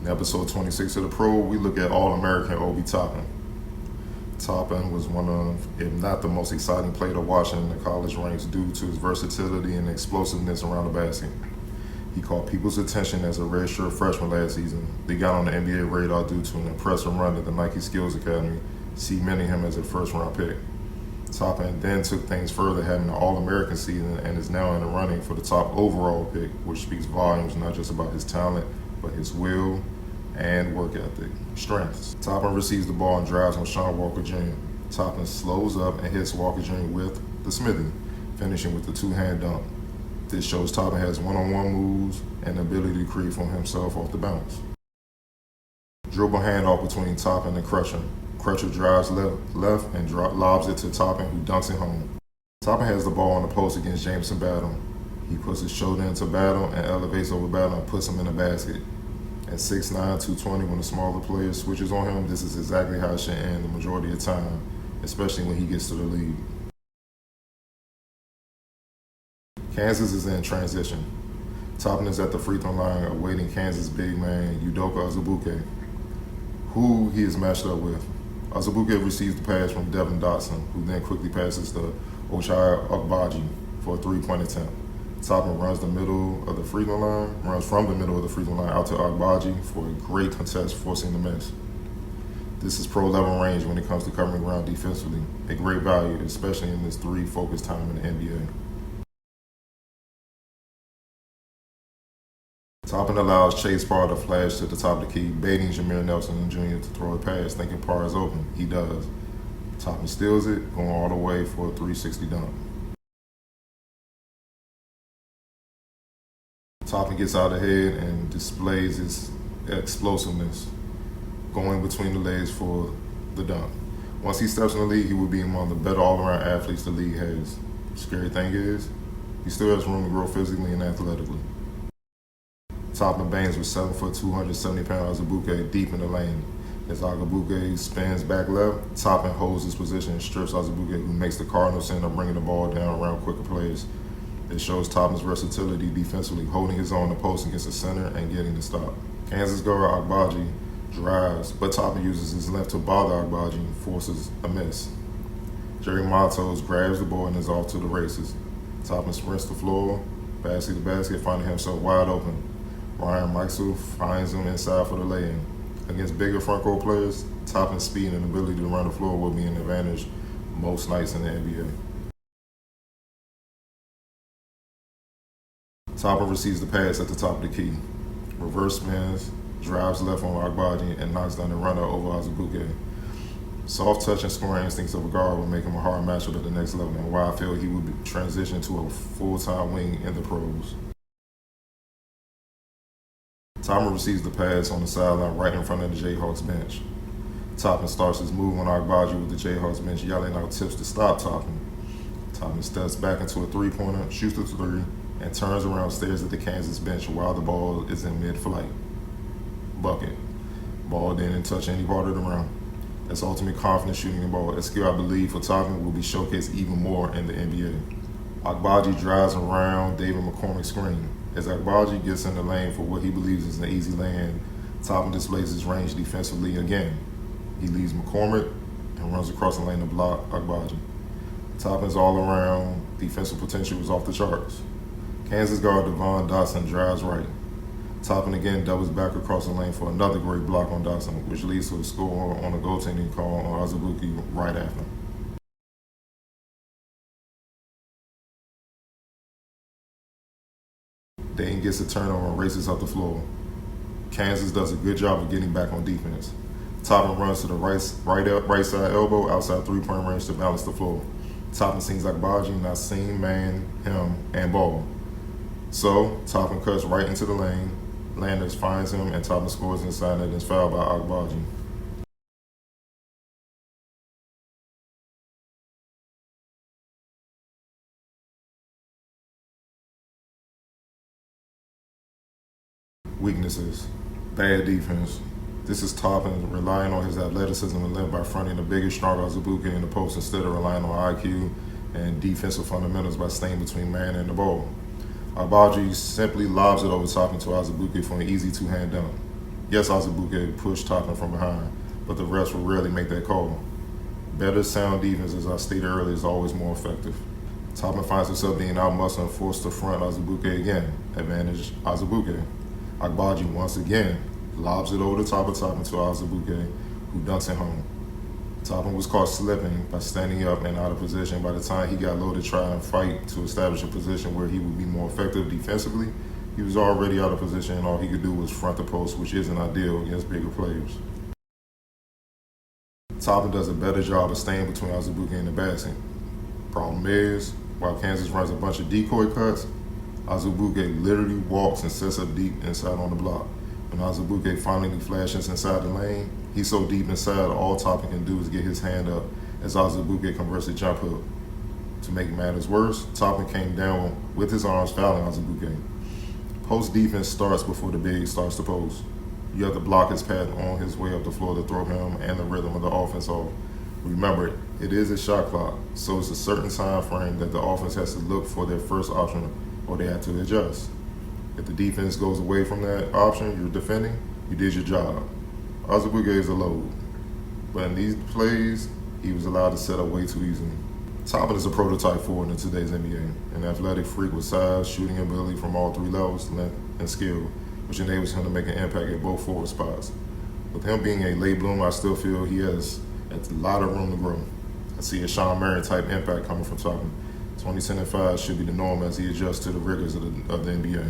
In episode 26 of the Pro, we look at All-American Obi Toppin. Toppin was one of, if not the most exciting player to watch in the college ranks due to his versatility and explosiveness around the basket. He caught people's attention as a redshirt freshman last season. They got on the NBA radar due to an impressive run at the Nike Skills Academy, cementing him as a first-round pick. Toppin then took things further, having an All-American season, and is now in the running for the top overall pick, which speaks volumes not just about his talent, but his will and work ethic, strengths. Toppin receives the ball and drives on Sean Walker Jr. Toppin slows up and hits Walker Jr. with the Smithy, finishing with the two-hand dunk. This shows Toppin has one-on-one moves and the ability to create for himself off the bounce. Dribble handoff between Toppin and Crutcher. Crutcher drives left and lobs it to Toppin, who dunks it home. Toppin has the ball on the post against Jameson Battle. He puts his shoulder into Battle and elevates over Battle and puts him in the basket. At 6'9", 220, when the smaller player switches on him, this is exactly how it should end the majority of the time, especially when he gets to the lead. Kansas is in transition. Toppin is at the free throw line awaiting Kansas big man Udoka Azubuike, who he is matched up with. Azubuike receives the pass from Devin Dotson, who then quickly passes to Ochai Agbaji for a three-point attempt. Toppin runs from the middle of the free throw line out to Agbaji for a great contest, forcing the miss. This is pro-level range when it comes to covering ground defensively, a great value, especially in this three-focus time in the NBA. Toppin allows Chase Parr to flash to the top of the key, baiting Jameer Nelson Jr. to throw a pass, thinking Parr is open. He does. Toppin steals it, going all the way for a 360 dunk. Toppin gets out ahead and displays his explosiveness, going between the legs for the dunk. Once he steps in the league, he will be among the better all-around athletes the league has. The scary thing is, he still has room to grow physically and athletically. Toppin bangs with 7', 270 pounds Azubuike deep in the lane. As Azubuike spins back left, Toppin holds his position and strips Azubuike, who makes the Cardinals end up bringing the ball down around quicker plays. It shows Toppin's versatility defensively, holding his own in the post against the center and getting the stop. Kansas guard Agbaji drives, but Toppin uses his left to bother Agbaji and forces a miss. Jerry Matos grabs the ball and is off to the races. Toppin sprints the floor, basket to basket, finding himself wide open. Ryan Meixel finds him inside for the lay-in. Against bigger front court players, Toppin's speed and ability to run the floor will be an advantage most nights in the NBA. Toppin receives the pass at the top of the key. Reverse spins, drives left on Agbaji, and knocks down the runner over Azubuike. Soft touch and scoring instincts of a guard will make him a hard matchup at the next level, and why I feel he will transition to a full-time wing in the pros. Toppin receives the pass on the sideline right in front of the Jayhawks bench. Toppin starts his move on Agbaji with the Jayhawks bench yelling out tips to stop Toppin. Toppin steps back into a three-pointer, shoots the three, and turns around, stares at the Kansas bench while the ball is in mid-flight. Bucket. Ball didn't touch any part of the rim. That's ultimate confidence shooting the ball, a skill I believe for Toppin will be showcased even more in the NBA. Agbaji drives around David McCormick's screen. As Agbaji gets in the lane for what he believes is an easy lane, Toppin displays his range defensively again. He leaves McCormick and runs across the lane to block Agbaji. Toppin's all-around defensive potential was off the charts. Kansas guard Devon Dotson drives right. Toppin again doubles back across the lane for another great block on Dotson, which leads to a score on a goaltending call on Azubuike right after. Dayton gets a turnover and races up the floor. Kansas does a good job of getting back on defense. Toppin runs to the right side elbow outside three-point range to balance the floor. Toppin sees Agbaji not seen, man, him, and ball. So, Toppin cuts right into the lane. Landers finds him, and Toppin scores inside and is fouled by Agbaji. Weaknesses. Bad defense. This is Toppin relying on his athleticism and length by fronting the bigger, stronger Azubuike in the post instead of relying on IQ and defensive fundamentals by staying between man and the ball. Agbaji simply lobs it over Toppin to Azubuike for an easy two-hand dunk. Yes, Azubuike pushed Toppin from behind, but the refs will rarely make that call. Better sound defense, as I stated earlier, is always more effective. Toppin finds himself being outmuscled and forced to front Azubuike again. Advantage Azubuike. Agbaji once again lobs it over the top of Toppin to Azubuike, who dunks it home. Toppin was caught slipping by standing up and out of position. By the time he got low to try and fight to establish a position where he would be more effective defensively, he was already out of position and all he could do was front the post, which isn't ideal against bigger players. Toppin does a better job of staying between Azubuike and the basket. Problem is, while Kansas runs a bunch of decoy cuts, Azubuike literally walks and sets up deep inside on the block. When Azubuike finally flashes inside the lane, he's so deep inside, all Toppin can do is get his hand up as Azubuike converts a jump hook. To make matters worse, Toppin came down with his arms fouling Azubuike. Post defense starts before the big starts to post. You have to block his path on his way up the floor to throw him and the rhythm of the offense off. Remember, it is a shot clock, so it's a certain time frame that the offense has to look for their first option or they have to adjust. If the defense goes away from that option you're defending, you did your job. Azubuike is a load, but in these plays, he was allowed to set up way too easily. Toppin is a prototype forward in today's NBA, an athletic freak with size, shooting ability from all three levels, length, and skill, which enables him to make an impact at both forward spots. With him being a late bloomer, I still feel he has a lot of room to grow. I see a Sean Marion type impact coming from Toppin. 2010 and 5 should be the norm as he adjusts to the rigors of the NBA.